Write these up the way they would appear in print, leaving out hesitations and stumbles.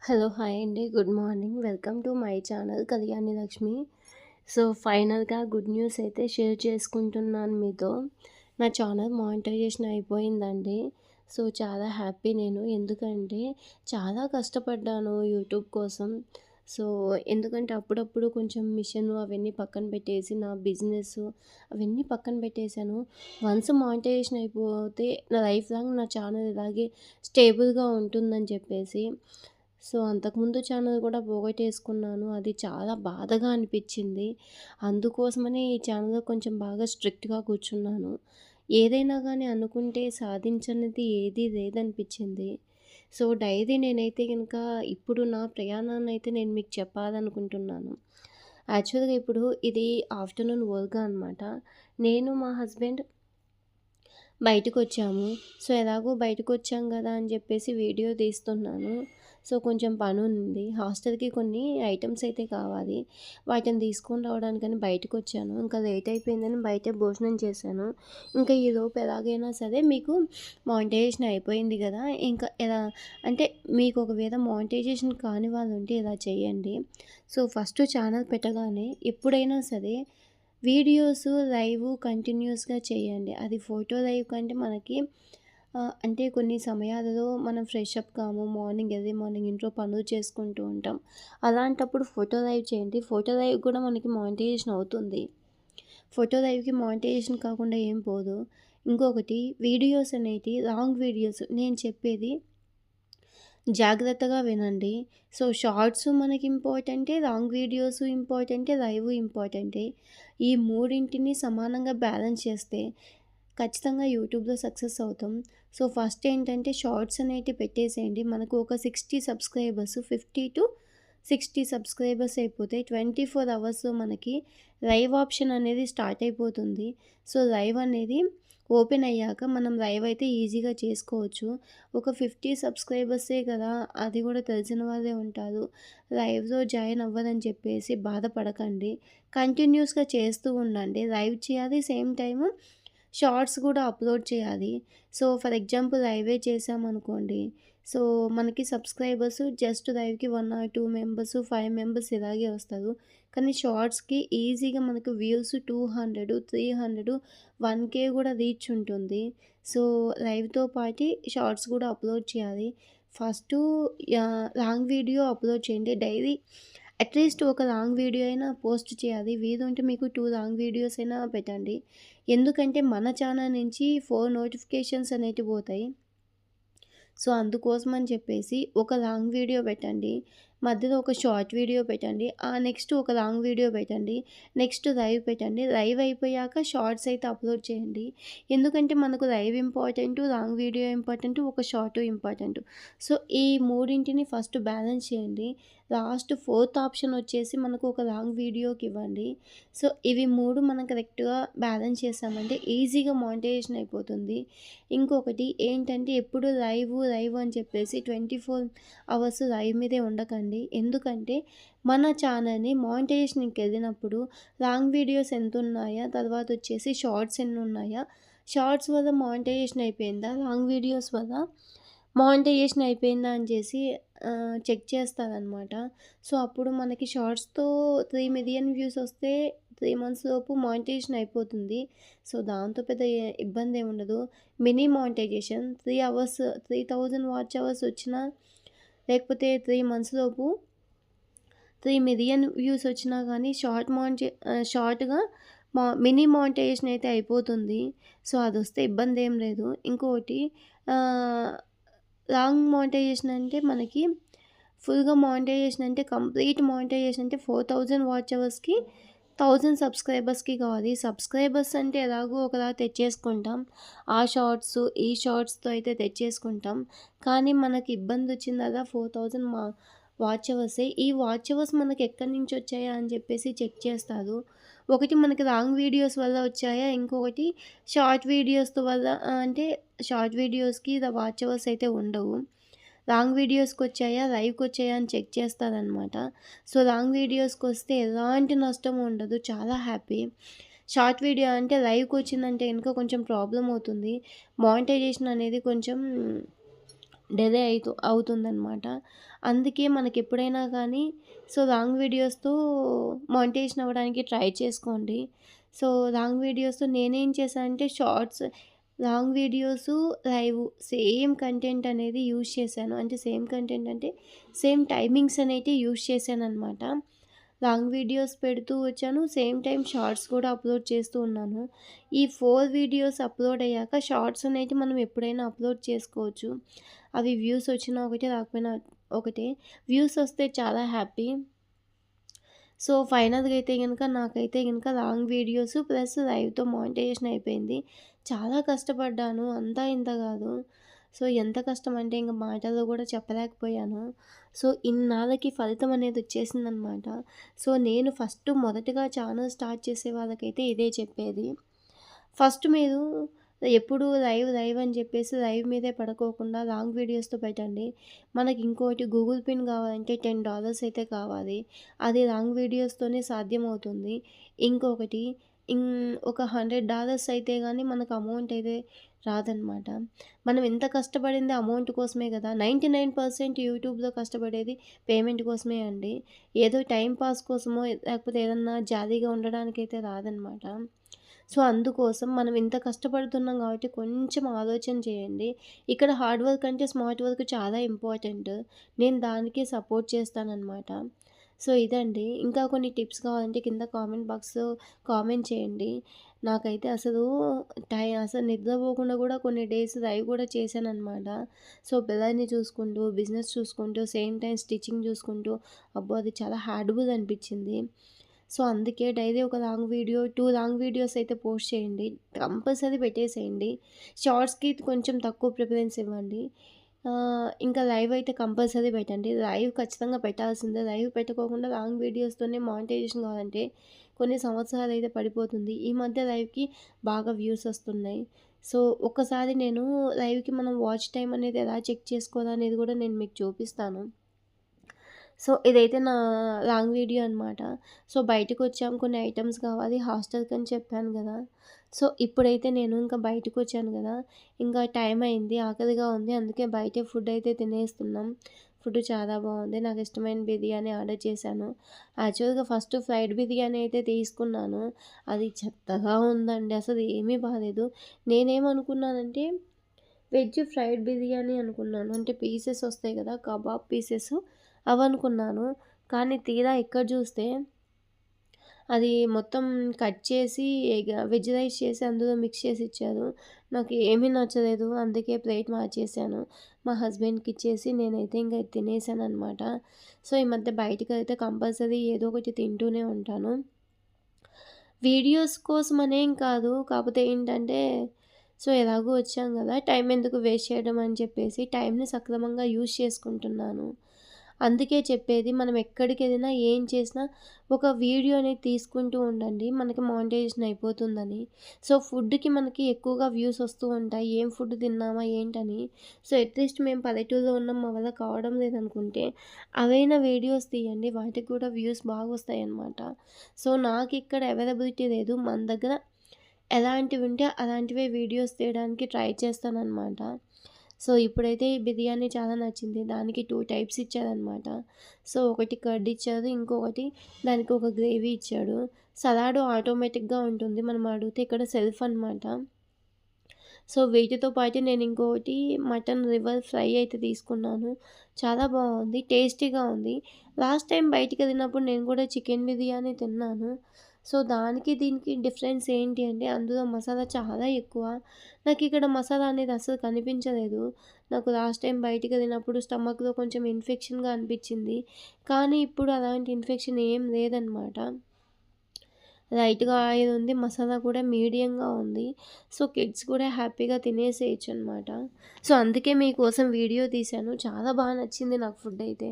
Hello! Hi అండి. Good morning. Welcome to my channel Kalyani Lakshmi. ఫైనల్‌గా good news అయితే share చేసుకుంటున్నాను మీతో. నా ఛానల్ మానిటైజేషన్ అయిపోయిందండి. చాలా హ్యాపీ నేను. ఎందుకంటే చాలా కష్టపడ్డాను యూట్యూబ్ కోసం. సో, ఎందుకంటే అప్పుడప్పుడు కొంచెం మిషన్ అవన్నీ పక్కన పెట్టేసి నా బిజినెస్ అవన్నీ పక్కన పెట్టేశాను. వన్స్ మానిటైజేషన్ అయిపోతే నా లైఫ్ లాంగ్ నా ఛానల్ ఇలాగే స్టేబుల్‌గా ఉంటుందని చెప్పేసి అంతకుముందు ఛానల్ కూడా పోగొట్టేసుకున్నాను. అది చాలా బాధగా అనిపిచ్చింది. అందుకోసమనే ఈ ఛానల్‌లో కొంచెం బాగా స్ట్రిక్ట్‌గా కూర్చున్నాను. ఏదైనా గానీ అనుకుంటే సాధించనిది ఏదీ లేదనిపిచ్చింది. డైలీ నేనైతే గనక ఇప్పుడు నా ప్రయాణాన్నయితే నేను మీకు చెప్పాలనుకుంటున్నాను. యాక్చువల్‌గా ఇప్పుడు ఇది ఆఫ్టర్‌నూన్ వర్క్ అనమాట. నేను మా హస్బెండ్ బయటకొచ్చాము. ఎలాగో బయటకొచ్చాం గదా అని జెప్పేసి వీడియో తీస్తున్నాను. కొంచెం పనుంది. హాస్టల్‌కి కొన్ని ఐటెమ్స్ అయితే కావాలి. వాటిని తీసుకొని రావడానికని బయటకొచ్చాను. ఇంకా లేట్ అయిపోయిందని బయటే భోజనం చేశాను. ఇంకా ఈలోపు ఎలాగైనా సరే మీకు మానిటైజేషన్ అయిపోయింది గదా! ఇంకా ఎలా అంటే మీకు ఒకవేళ మానిటైజేషన్ కాని వాళ్ళుంటే ఇలా చేయండి. ఫస్ట్ ఛానల్ పెట్టగానే ఎప్పుడైనా సరే వీడియోస్ లైవ్ కంటిన్యూస్‌గా చేయండి. అది ఫోటో లైవ్ కంటే మనకి అంటే కొన్ని సమయాలలో మనం ఫ్రెష్ అప్ కాము. ఎర్లీ మార్నింగ్ ఇంట్లో పనులు చేసుకుంటూ ఉంటాం. అలాంటప్పుడు ఫోటో లైవ్ చేయండి. ఫోటో లైవ్ కూడా మనకి మానిటైజేషన్ అవుతుంది. ఫోటో లైవ్‌కి మానిటైజేషన్ కాకుండా ఏం పోదు. ఇంకొకటి వీడియోస్ అనేటివి లాంగ్ వీడియోస్ నేను చెప్పేది జాగ్రత్తగా వినండి. షార్ట్స్ మనకి ఇంపార్టెంటే, లాంగ్ వీడియోస్ ఇంపార్టెంటే, లైవ్ ఇంపార్టెంటే. ఈ మూడింటిని సమానంగా బ్యాలెన్స్ చేస్తే ఖచ్చితంగా యూట్యూబ్‌లో సక్సెస్ అవుతాం. ఫస్ట్ ఏంటంటే షార్ట్స్ అనేటివి పెట్టేసేయండి. మనకు ఒక 60 సబ్స్క్రైబర్స్ 50-60 సబ్స్క్రైబర్స్ అయిపోతే 24 అవర్స్‌లో మనకి లైవ్ ఆప్షన్ అనేది స్టార్ట్ అయిపోతుంది. లైవ్ అనేది ఓపెన్ అయ్యాక మనం లైవ్ అయితే ఈజీగా చేసుకోవచ్చు. ఒక 50 సబ్స్క్రైబర్సే కదా! అది కూడా తెలిసిన వాళ్ళే ఉంటారు. లైవ్‌లో జాయిన్ అవ్వదని చెప్పేసి బాధపడకండి. కంటిన్యూస్‌గా చేస్తూ ఉండండి. లైవ్ చేయాలి. సేమ్ టైము షార్ట్స్ కూడా అప్‌లోడ్ చేయాలి. ఫర్ ఎగ్జాంపుల్ లైవే చేశామనుకోండి. మనకి సబ్స్క్రైబర్స్ జస్ట్ లైవ్‌కి 1 ఆర్ 2 మెంబర్స్, 5 మెంబర్స్ ఇలాగే వస్తారు. కానీ షార్ట్స్‌కి ఈజీగా మనకు వ్యూస్ 200, 300, 1,000 కూడా రీచ్ ఉంటుంది. లైవ్‌తో పాటి షార్ట్స్ కూడా అప్‌లోడ్ చేయాలి. ఫస్టు లాంగ్ వీడియో అప్‌లోడ్ చేయండి. డైలీ అట్‌లీస్ట్ ఒక లాంగ్ వీడియో అయినా పోస్ట్ చేయాలి. వీలుంటే మీకు 2 లాంగ్ వీడియోస్ అయినా పెట్టండి. ఎందుకంటే మన ఛానల్ నుంచి 4 నోటిఫికేషన్స్ అనేటివి పోతాయి. అందుకోసమని చెప్పేసి ఒక లాంగ్ వీడియో పెట్టండి. మధ్యలో ఒక షార్ట్ వీడియో పెట్టండి. నెక్స్ట్ ఒక లాంగ్ వీడియో పెట్టండి. నెక్స్ట్ లైవ్ పెట్టండి. లైవ్ అయిపోయాక షార్ట్స్ అయితే అప్‌లోడ్ చేయండి. ఎందుకంటే మనకు live important, long video important, ఒక షార్టు ఇంపార్టెంటు. ఈ మూడింటిని ఫస్ట్ బ్యాలెన్స్ చేయండి. లాస్ట్ ఫోర్త్ ఆప్షన్ వచ్చేసి మనకు ఒక లాంగ్ వీడియోకి ఇవ్వండి. ఇవి 3 మనం కరెక్ట్‌గా బ్యాలెన్స్ చేసామంటే ఈజీగా మానిటైజేషన్ అయిపోతుంది. ఇంకొకటి ఏంటంటే ఎప్పుడు లైవ్ అని చెప్పేసి 24 అవర్స్ లైవ్ మీదే ఉండకండి. ఎందుకంటే మన ఛానల్‌ని మానిటైజేషన్‌కెళ్ళినప్పుడు లాంగ్ వీడియోస్ ఎంతున్నాయా, తర్వాత వచ్చేసి షార్ట్స్ ఎన్నున్నాయా, షార్ట్స్ వల్ల మానిటైజేషన్ అయిపోయిందా, లాంగ్ వీడియోస్ వల్ల మానిటైజేషన్ అయిపోయిందా అని చేసి చెక్ చేస్తారనమాట. అప్పుడు మనకి షార్ట్స్‌తో 3 మిలియన్ వ్యూస్ వస్తే 3 మంత్స్ లోపు మానిటైజేషన్ అయిపోతుంది. దాంతో పెద్ద ఇబ్బందేముండదు. Mini monetisation 3 hours 3000 watch hours వచ్చినా, లేకపోతే 3 మంత్స్ లోపు 3 మిలియన్ వ్యూస్ వచ్చినా గానీ షార్ట్‌గా మినీ మానిటైజేషన్ అయితే అయిపోతుంది. అదొస్తే ఇబ్బందేం లేదు. ఇంకోటి ఆహ్, లాంగ్ మానిటైజేషన్ అంటే మనకి ఫుల్‌గా మానిటైజేషన్ అంటే కంప్లీట్ మానిటైజేషన్ అంటే 4000 వాచ్ అవర్స్‌కి 1000 సబ్స్క్రైబర్స్‌కి కావాలి. సబ్స్క్రైబర్స్ అంటే ఎలాగో ఒకలా తెచ్చేసుకుంటాం. ఆ షార్ట్స్, ఈ షార్ట్స్‌తో అయితే తెచ్చేసుకుంటాం. కానీ మనకి ఇబ్బందొచ్చిందల్లా 4000 వాచ్ అవర్సే. ఈ వాచ్ అవర్స్ మనకి ఎక్కడి నుంచి వచ్చాయా అని చెప్పేసి చెక్ చేస్తారు. ఒకటి మనకి లాంగ్ వీడియోస్ వల్ల వచ్చాయా, ఇంకొకటి షార్ట్ వీడియోస్ వల్ల అంటే షార్ట్ వీడియోస్‌కి వాచ్ అవర్స్ అయితే ఉండవు. లాంగ్ వీడియోస్‌కొచ్చాయా, లైవ్‌కొచ్చాయా అని చెక్ చేస్తారనమాట. లాంగ్ వీడియోస్‌కొస్తే ఎలాంటి నష్టం ఉండదు. చాలా హ్యాపీ. షార్ట్ వీడియో అంటే లైవ్‌కొచ్చిందంటే గనుక కొంచెం ప్రాబ్లమ్ అవుతుంది. మానిటైజేషన్ అనేది కొంచెం డిలే అవుతుందనమాట. అందుకే మనకెప్పుడైనా కానీ లాంగ్ వీడియోస్‌తో మానిటైజేషన్ అవ్వడానికి ట్రై చేసుకోండి. సో, లాంగ్ వీడియోస్‌తో నేనేం చేశా అంటే shorts, long videos, live same content అనేది యూజ్ చేశాను. అంటే సేమ్ కంటెంట్ అంటే సేమ్ టైమింగ్స్ అనేటివి యూజ్ చేశాననమాట. లాంగ్ వీడియోస్ పెడుతూ వచ్చాను. సేమ్ టైమ్ షార్ట్స్ కూడా అప్‌లోడ్ చేస్తూ ఉన్నాను. ఈ 4 వీడియోస్ అప్‌లోడ్ అయ్యాక షార్ట్స్ అనేటివి మనం ఎప్పుడైనా అప్‌లోడ్ చేసుకోవచ్చు. అవి వ్యూస్ వచ్చినా ఒకటే, రాకపోయినా ఒకటే. వ్యూస్ వస్తే చాలా హ్యాపీ. సో, ఫైనల్‌గా అయితే గనక నాకైతే గనక లాంగ్ వీడియోస్ ప్లస్ లైవ్‌తో మానిటైజేషన్ అయిపోయింది. చాలా కష్టపడ్డాను. అంతా ఇంత గాదు. సో, ఎంత కష్టమంటే ఇంక మాటల్లో గూడా చెప్పలేకపోయాను. సో, ఇన్నాళ్ళకి ఫలితం అనేది వచ్చేసిందనమాట. సో, నేను మొదటగా ఛానల్ స్టార్ట్ చేసే వాళ్ళకైతే ఇదే చెప్పేది. ఫస్ట్ మీరు ఎప్పుడు లైవ్ అని చెప్పేసి లైవ్ మీదే పడుకోకుండా లాంగ్ వీడియోస్‌తో పెట్టండి. మనకి ఇంకోటి గూగుల్ పిన్ కావాలంటే $10 అయితే కావాలి. అది లాంగ్ వీడియోస్‌తోనే సాధ్యమవుతుంది. ఇంకొకటి ఇం ఒక $100 అయితే గానీ మనకు అమౌంట్ అయితే రాదనమాట. మనం ఎంత కష్టపడింది అమౌంట్ కోసమే గదా! 99% యూట్యూబ్‌లో కష్టపడేది పేమెంట్ కోసమే అండి. ఏదో టైమ్ పాస్ కోసమో లేకపోతే ఏదన్నా జాలీగా ఉండడానికైతే రాదనమాట. సో, అందుకోసం మనం ఇంత కష్టపడుతున్నాం కాబట్టి కొంచెం ఆలోచన చేయండి. ఇక్కడ హార్డ్ వర్క్ అంటే స్మార్ట్ వర్క్ చాలా ఇంపార్టెంట్. నేను దానికే సపోర్ట్ చేస్తాననమాట. సో, ఇదండి. ఇంకా కొన్ని టిప్స్ కావాలంటే కింద కామెంట్ బాక్స్‌లో కామెంట్ చేయండి. నాకైతే అసలు నిద్రపోకుండా కూడా కొన్ని డేస్ లైవ్ కూడా చేశాననమాట. సో, పిల్లల్ని చూసుకుంటూ, బిజినెస్ చూసుకుంటూ, సేమ్ టైమ్ స్టిచ్చింగ్ చూసుకుంటూ, అబ్బో! అది చాలా హార్డబుల్ అనిపించింది. సో, అందుకే డైలీ ఒక లాంగ్ వీడియో, 2 లాంగ్ వీడియోస్ అయితే పోస్ట్ చేయండి. కంపల్సరీ పెట్టేసేయండి. షార్ట్స్‌కి కొంచెం తక్కువ ప్రిఫరెన్స్ ఇవ్వండి. ఇంకా లైవ్ అయితే కంపల్సరీ పెట్టండి. లైవ్ ఖచ్చితంగా పెట్టాల్సిందే. లైవ్ పెట్టుకోకుండా లాంగ్ వీడియోస్‌తోనే మానిటైజేషన్ కావాలంటే కొన్ని సంవత్సరాలైతే పడిపోతుంది. ఈ మధ్య లైవ్‌కి బాగా వ్యూస్ వస్తున్నాయి. సో, ఒక్కసారి నేను లైవ్‌కి మనం వాచ్ టైమ్ అనేది ఎలా చెక్ చేసుకోవాలనేది కూడా నేను మీకు చూపిస్తాను. సో, ఇదైతే నా లాంగ్ వీడియో అనమాట. సో, బయటకొచ్చాం, కొన్ని ఐటెమ్స్ కావాలి హాస్టల్‌కని చెప్పాను గదా! సో, ఇప్పుడైతే నేను ఇంకా బయటకొచ్చాను గదా! ఇంకా టైం అయింది, ఆకలిగా ఉంది. అందుకే బయటే ఫుడ్ అయితే తినేస్తున్నాం. ఫుడ్ చాలా బావుంది. నాకిష్టమైన బిర్యానీ ఆర్డర్ చేశాను. యాక్చువల్‌గా ఫస్ట్ ఫ్రైడ్ బిర్యానీ అయితే తీసుకున్నాను. అది చెత్తగా ఉందండి. అసలు ఏమీ బాలేదు. నేనేమనుకున్నానంటే వెజ్ ఫ్రైడ్ బిర్యానీ అనుకున్నాను. అంటే పీసెస్ వస్తాయి కదా! కబాబ్ పీసెస్ అవనుకున్నాను. కానీ తీరా ఇక్కడ చూస్తే అది మొత్తం కట్ చేసి వెజ్ రైస్ చేసి అందులో మిక్స్ చేసి ఇచ్చారు. నాకు ఏమీ నచ్చలేదు. అందుకే ప్లేట్ మార్చేసాను. మా హస్బెండ్‌కి ఇచ్చేసి నేనైతే ఇంక తినేసాననమాట. సో, ఈ మధ్య బయటికెళ్తే కంపల్సరీ ఏదో ఒకటి తింటూనే ఉంటాను. వీడియోస్ కోసమనేం కాదు. కాపోతే ఏంటంటే, సో, ఎలాగో వచ్చాం గదా! టైం ఎందుకు వేస్ట్ చేయడం అని చెప్పేసి టైంని సక్రమంగా యూజ్ చేసుకుంటున్నాను. అందుకే చెప్పేది మనం ఎక్కడికెళ్ళినా, ఏం చేసినా ఒక వీడియో అనేది తీసుకుంటూ ఉండండి. మనకి మానిటైజేషన్ అయిపోతుందని. సో, ఫుడ్‌కి మనకి ఎక్కువగా వ్యూస్ వస్తూ ఉంటాయి. ఏం ఫుడ్ తిన్నామా ఏంటని. సో, అట్‌లీస్ట్ మేము పల్లెటూరులో ఉన్నాం. మా వల్ల కావడం లేదనుకుంటే, అవైనా వీడియోస్ తీయండి. వాటికి కూడా వ్యూస్ బాగొస్తాయన్నమాట. సో, నాకిక్కడ అవైలబిలిటీ లేదు. మన దగ్గర ఎలాంటివి ఉంటే అలాంటివే వీడియోస్ తీయడానికి ట్రై చేస్తాననమాట. సో, ఇప్పుడైతే ఈ బిర్యానీ చాలా నచ్చింది. దానికి 2 టైప్స్ ఇచ్చారనమాట. సో, ఒకటి కర్డ్ ఇచ్చారు. ఇంకొకటి దానికి ఒక గ్రేవీ ఇచ్చాడు. సలాడ్ ఆటోమేటిక్‌గా ఉంటుంది. మనం అడిగితే ఇక్కడ సెల్ఫ్ అనమాట. సో, వీటితో పాటు నేను ఇంకొకటి మటన్ లివర్ ఫ్రై అయితే తీసుకున్నాను. చాలా బావుంది. టేస్టీగా ఉంది. లాస్ట్ టైం బయటికెళ్ళినప్పుడు నేను కూడా చికెన్ బిర్యానీ తిన్నాను. సో, దానికి దీనికి డిఫరెన్స్ ఏంటి అంటే అందులో మసాలా చాలా ఎక్కువ. నాకిక్కడ మసాలా అనేది అస్సలు కనిపించలేదు. నాకు లాస్ట్ టైం బయటికెళ్ళినప్పుడు స్టమక్‌లో కొంచెం ఇన్ఫెక్షన్‌గా అనిపిచ్చింది. కానీ ఇప్పుడు అలాంటి ఇన్ఫెక్షన్ ఏం లేదనమాట. లైట్‌గా ఆయిల్ ఉంది. మసాలా కూడా మీడియంగా ఉంది. సో, కిడ్స్ కూడా హ్యాపీగా తినేసేయొచ్చనమాట. సో, అందుకే మీకోసం వీడియో తీశాను. చాలా నచ్చింది నాకు ఫుడ్ అయితే.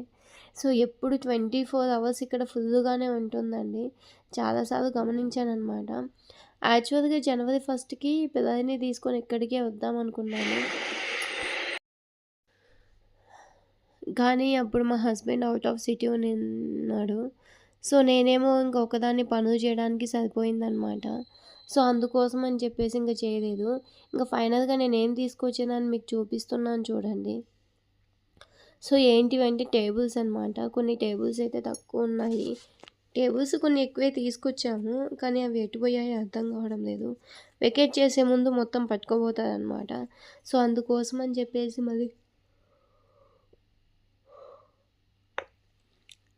సో, ఎప్పుడు 24 అవర్స్ ఇక్కడ ఫుల్లుగానే ఉంటుందండి. చాలా సార్లు గమనించాననమాట. యాక్చువల్‌గా జనవరి 1కి పిల్లల్ని తీసుకొని ఇక్కడికే వద్దామనుకున్నాను. కానీ అప్పుడు మా హస్బెండ్ ఔట్ ఆఫ్ సిటీ ఉన్నాడు. సో, నేనేమో ఇంక ఒకదాన్ని పనులు చేయడానికి సరిపోయిందనమాట. సో, అందుకోసం అని చెప్పేసి ఇంక చేయలేదు. ఇంక ఫైనల్‌గా నేనేం తీసుకొచ్చానని మీకు చూపిస్తున్నాను చూడండి. సో ఏంటివంటే టేబుల్స్ అనమాట. కొన్ని టేబుల్స్ అయితే తక్కువున్నాయి. టేబుల్స్ కొన్ని ఎక్కువే తీసుకొచ్చాము. కానీ అవి ఎటు పోయాయో అర్థం కావడం లేదు. వెకేట్ చేసే ముందు మొత్తం పట్టుకుపోతారనమాట. సో అందుకోసం అని చెప్పేసి మళ్ళీ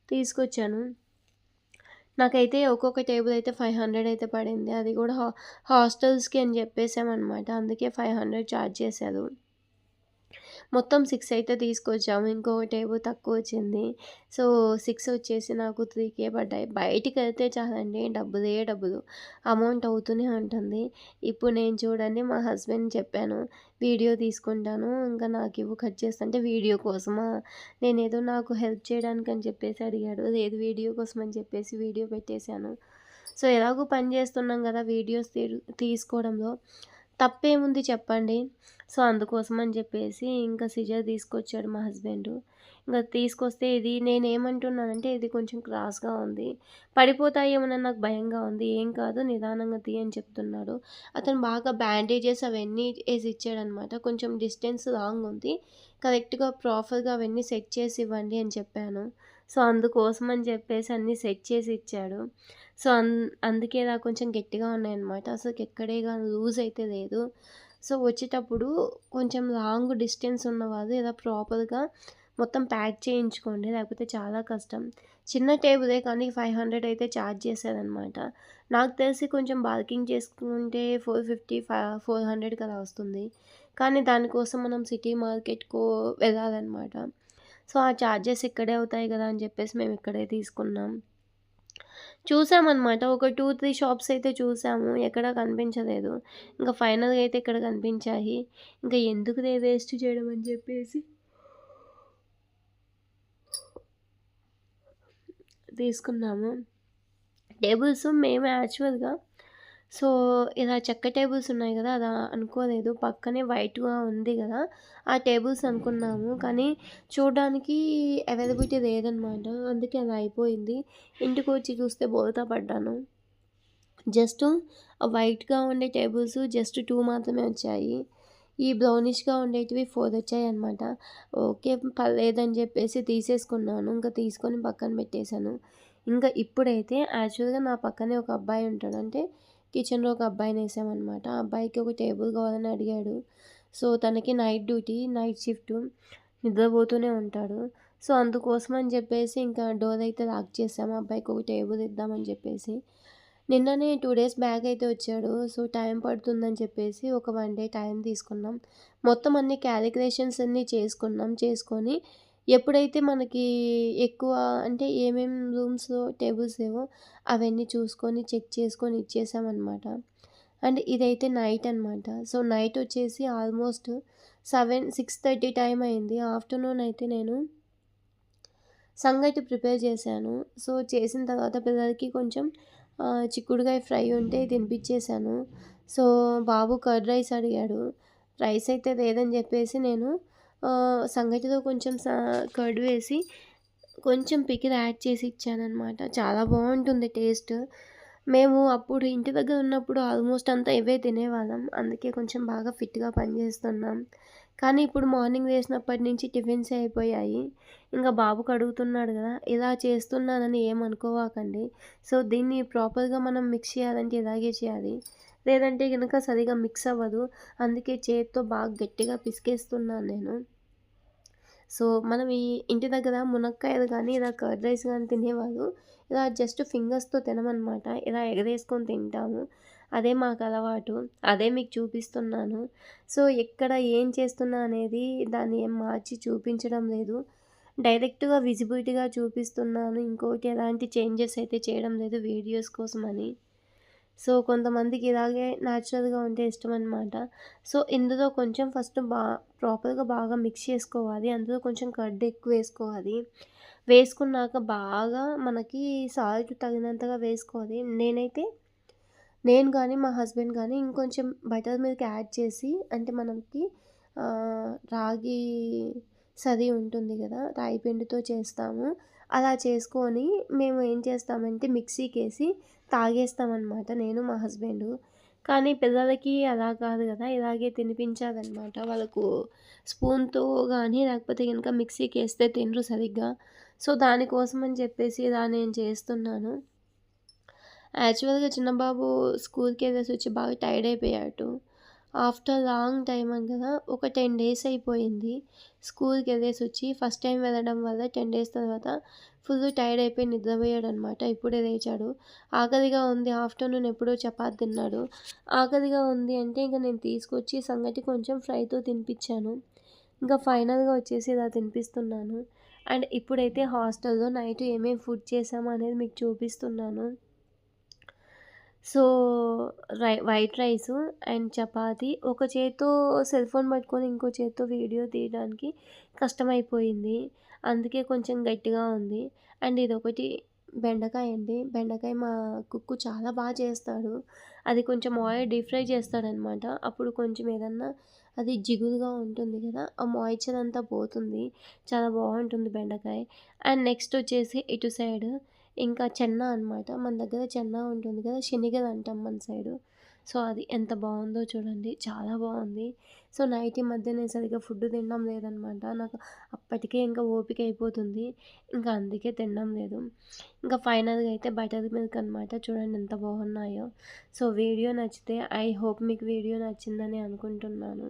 తీసుకొచ్చాను. నాకైతే ఒక్కొక్క టేబుల్ అయితే 500 అయితే పడింది. అది కూడా హాస్టల్స్‌కి అని చెప్పేసామనమాట. అందుకే 500 చార్జ్ చేశారు. మొత్తం 6 అయితే తీసుకొచ్చాము. ఇంకో టేబుల్ తక్కువొచ్చింది. సో, 6 వచ్చేసి నాకు 3,000 పడ్డాయి. బయటికెళ్తే చాలండి డబ్బులే డబ్బులు. అమౌంట్ అవుతూనే ఉంటుంది. ఇప్పుడు నేను చూడండి మా హస్బెండ్‌కి చెప్పాను. వీడియో తీసుకుంటాను. ఇంకా నాకివ్వు కట్ చేస్తా అంటే, వీడియో కోసమా? నేనేదో నాకు హెల్ప్ చేయడానికని చెప్పేసి అడిగాడు. లేదు వీడియో కోసం అని చెప్పేసి వీడియో పెట్టేశాను. సో, ఎలాగో పని చేస్తున్నాం గదా! వీడియోస్ తీసుకోవడంలో తప్పేముంది చెప్పండి. సో, అందుకోసమని జెప్పేసి ఇంకా సిజర్ తీసుకొచ్చాడు మా హస్బెండు. ఇంగ తీసుకొస్తే ఇది నేనేమంటున్నానంటే ఇది కొంచెం క్రాస్‌గా ఉంది. పడిపోతాయేమోనని నాకు భయంగా ఉంది. ఏం కాదు నిదానంగా తీ అని చెప్తున్నాడు. అతను బాగా బ్యాండేజెస్ అవన్నీ ఏసిచ్చాడనమాట. కొంచెం డిస్టెన్స్ లాంగ్ ఉంది. కరెక్ట్‌గా ప్రాపర్‌గా అవన్నీ సెట్ చేసి ఇవ్వండి అని చెప్పాను. సో, అందుకోసమని చెప్పేసి అన్నీ సెట్ చేసి ఇచ్చాడు. సో, అందుకే ఇలా కొంచెం గట్టిగా ఉన్నాయన్నమాట. అసలకెక్కడే గాని లూజ్ అయితే లేదు. సో, వచ్చేటప్పుడు కొంచెం లాంగ్ డిస్టెన్స్ ఉన్నవాళ్ళు ఇలా ప్రాపర్‌గా మొత్తం ప్యాక్ చేయించుకోండి. లేకపోతే చాలా కష్టం. చిన్న టేబులే కానీ 500 అయితే ఛార్జ్ చేశారనమాట. నాకు తెలిసి కొంచెం బార్గింగ్ చేసుకుంటే 400 అలా వస్తుంది. కానీ దానికోసం మనం సిటీ మార్కెట్‌కో వెళ్ళాలనమాట. సో, ఆ ఛార్జెస్ ఇక్కడే అవుతాయి గదా! అని చెప్పేసి మేము ఇక్కడే తీసుకున్నాం. చూసామనమాట. ఒక 2, 3 షాప్స్ అయితే చూసాము. ఎక్కడా కనిపించలేదు. ఇంక ఫైనల్‌గా అయితే ఇక్కడ కనిపించాయి. ఇంక ఎందుకులే వేస్ట్ చేయడం అని చెప్పేసి తీసుకున్నాము. టేబుల్స్ మేము యాక్చువల్‌గా సో, ఇలా చెక్క టేబుల్స్ ఉన్నాయి గదా! అలా అనుకోలేదు. పక్కనే వైట్‌గా ఉంది గదా! ఆ టేబుల్స్ అనుకున్నాము. కానీ చూడడానికి అవైలబిలిటీ లేదనమాట. అందుకే అలా అయిపోయింది. ఇంటికొచ్చి చూస్తే బోల్తా పడ్డాను. జస్ట్ వైట్‌గా ఉండే టేబుల్స్ జస్ట్ 2 మాత్రమే వచ్చాయి. ఈ బ్రౌనిష్‌గా ఉండేటివి 4 వచ్చాయన్నమాట. ఓకే. పర్లేదని చెప్పేసి తీసేసుకున్నాను. ఇంక తీసుకొని పక్కన పెట్టేశాను. ఇంకా ఇప్పుడైతే యాక్చువల్‌గా నా పక్కనే ఒక అబ్బాయి ఉంటాడు. అంటే కిచెన్‌లో ఒక అబ్బాయినేసామనమాట. ఆ అబ్బాయికి ఒక టేబుల్ కావాలని అడిగాడు. సో, తనకి నైట్ డ్యూటీ, నైట్ షిఫ్టు. నిద్రపోతూనే ఉంటాడు. సో, అందుకోసం అని చెప్పేసి ఇంకా డోర్ అయితే లాక్ చేసాము. అబ్బాయికి ఒక టేబుల్ ఇద్దామని చెప్పేసి. నిన్ననే 2 డేస్ బ్యాక్ అయితే వచ్చాడు. సో, టైం పడుతుందని చెప్పేసి ఒక 1 డే టైం తీసుకున్నాం. మొత్తం అన్ని క్యాలిక్యులేషన్స్ అన్నీ చేసుకున్నాం. చేసుకొని ఎప్పుడైతే మనకి ఎక్కువ అంటే ఏమేం రూమ్స్‌లో టేబుల్స్ లేవో అవన్నీ చూసుకొని, చెక్ చేసుకొని ఇచ్చేసామనమాట. అండ్ ఇదైతే నైట్ అనమాట. సో, నైట్ వచ్చేసి ఆల్మోస్ట్ 6:30 టైం అయింది. ఆఫ్టర్‌నూన్ అయితే నేను సంగటి ప్రిపేర్ చేశాను. సో, చేసిన తర్వాత పిల్లలకి కొంచెం చిక్కుడుగాయ ఫ్రై ఉంటే తినిపిచ్చేసాను. సో, బాబు కర్డ్ రైస్ అడిగాడు. రైస్ అయితే లేదని చెప్పేసి నేను సంగటిలో కొంచెం కర్డ్ వేసి కొంచెం పికిల్ యాడ్ చేసి ఇచ్చాననమాట. చాలా బావుంటుంది టేస్ట్. మేము అప్పుడు ఇంటి దగ్గర ఉన్నప్పుడు ఆల్మోస్ట్ అంతా ఇవే తినేవాళ్ళం. అందుకే కొంచెం బాగా ఫిట్‌గా పనిచేస్తున్నాం. కానీ ఇప్పుడు మార్నింగ్ లేసినప్పటి నుంచి టిఫిన్సే అయిపోయాయి. ఇంక బాబుకి అడుగుతున్నాడు గదా! ఇలా చేస్తున్నానని ఏమనుకోవాకండి. సో, దీన్ని ప్రాపర్‌గా మనం మిక్స్ చేయాలంటే ఇలాగే చేయాలి. లేదంటే గనక సరిగ్గా మిక్స్ అవ్వదు. అందుకే చేత్తో బాగా గట్టిగా పిసికేస్తున్నాను నేను. సో, మనం ఈ ఇంటి దగ్గర మునక్కాయలు గానీ, ఇలా కర్డ్ రైస్ గానీ తినేవాళ్ళు ఇలా జస్ట్ ఫింగర్స్‌తో తినమనమాట. ఇలా ఎగరేసుకొని తింటాము. అదే మాకలవాటు. అదే మీకు చూపిస్తున్నాను. సో, ఎక్కడ ఏం చేస్తున్నా అనేది దాన్ని ఏం మార్చి చూపించడం లేదు. డైరెక్ట్‌గా విజిబిలిటీగా చూపిస్తున్నాను. ఇంకోటి ఎలాంటి చేంజెస్ అయితే చేయడం లేదు వీడియోస్ కోసమని. సో, కొంతమందికి ఇలాగే న్యాచురల్‌గా ఉంటే ఇష్టమనమాట. సో, ఇందులో కొంచెం ఫస్ట్ ప్రాపర్‌గా బాగా మిక్స్ చేసుకోవాలి. అందులో కొంచెం కర్డ్ ఎక్కువేసుకోవాలి. వేసుకున్నాక బాగా మనకి సాల్ట్ తగినంతగా వేసుకోవాలి. నేను గానీ, మా హస్బెండ్ గానీ ఇంకొంచెం బటర్ మిల్క్ యాడ్ చేసి అంటే మనకి రాగి సది ఉంటుంది గదా! రాగి పిండితో చేస్తాము. అలా చేసుకొని మేము ఏం చేస్తామంటే మిక్సీకేసి తాగేస్తామనమాట నేను, మా హస్బెండు. కానీ పిల్లలకి అలా కాదు గదా! ఇలాగే తినిపించాలనమాట. వాళ్ళకు స్పూన్‌తో గానీ, లేకపోతే గనుక మిక్సీకేస్తే తినరు సరిగ్గా. సో, దానికోసం అని చెప్పేసి ఇలా నేను చేస్తున్నాను. యాక్చువల్‌గా చిన్న బాబు స్కూల్‌కెళ్ళేసొచ్చి బాగా టైర్డ్ అయిపోయాడు. ఆఫ్టర్ లాంగ్ టైమ్ కదా! ఒక 10 డేస్ అయిపోయింది. స్కూల్‌కెళ్ళేసొచ్చి ఫస్ట్ టైమ్ వెళ్ళడం వల్ల 10 డేస్ తర్వాత ఫుల్ టైర్డ్ అయిపోయి నిద్రపోయాడనమాట. ఇప్పుడే లేచాడు. ఆకలిగా ఉంది ఆఫ్టర్‌నూన్ ఎప్పుడో చపాతీ తిన్నాడు. ఆకలిగా ఉంది అంటే ఇంక నేను తీసుకొచ్చి సంగటి కొంచెం ఫ్రైతో తినిపిచ్చాను. ఇంకా ఫైనల్‌గా వచ్చేసి ఇలా తినిపిస్తున్నాను. అండ్ ఇప్పుడైతే హాస్టల్‌లో నైట్ ఏమేమి ఫుడ్ చేశామో అనేది మీకు చూపిస్తున్నాను. So, white rice and chapati. ఒక చేత్తో సెల్ ఫోన్ పట్టుకొని, ఇంకో చేత్తో వీడియో తీయడానికి కష్టమైపోయింది. అందుకే కొంచెం గట్టిగా ఉంది. అండ్ ఇదొకటి బెండకాయ అండి. బెండకాయ మా కుక్కు చాలా చేస్తాడు. అది కొంచెం ఆయిల్ డీప్ ఫ్రై చేస్తాడనమాట. అప్పుడు కొంచెం ఏదన్నా అది జిగురుగా ఉంటుంది కదా! ఆ మాయిశ్చర్ అంతా పోతుంది. చాలా బావుంటుంది బెండకాయ. అండ్ నెక్స్ట్ వచ్చేసి ఇటు సైడ్ ఇంకా చెన్నా అనమాట. మన దగ్గర చెన్నా ఉంటుంది కదా! శనిగలు అంటాం మన సైడు. సో, అది ఎంత బావుందో చూడండి. చాలా బావుంది. సో, నైట్ ఈ మధ్య నేను సరిగ్గా ఫుడ్ తినడం లేదనమాట. నాకు అప్పటికే ఇంకా ఓపిక అయిపోతుంది. ఇంకా అందుకే తినడం లేదు. ఇంకా ఫైనల్‌గా అయితే బటర్ మిల్క్ అనమాట. చూడండి ఎంత బాగున్నాయో. సో, వీడియో నచ్చితే ఐ హోప్ మీకు వీడియో నచ్చిందని అనుకుంటున్నాను.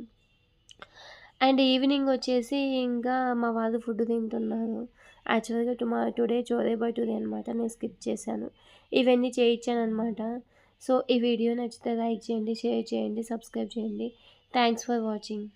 అండ్ ఈవినింగ్ వచ్చేసి ఇంకా మా వాళ్ళు ఫుడ్ తింటున్నారు. యాక్చువల్‌గా టుడే చోలే భటూరే అనమాట. నేను స్కిప్ చేశాను. ఇవన్నీ చేయించాననమాట. సో, ఈ వీడియో నచ్చితే లైక్ చేయండి, షేర్ చేయండి, సబ్స్క్రైబ్ చేయండి. Thanks for watching.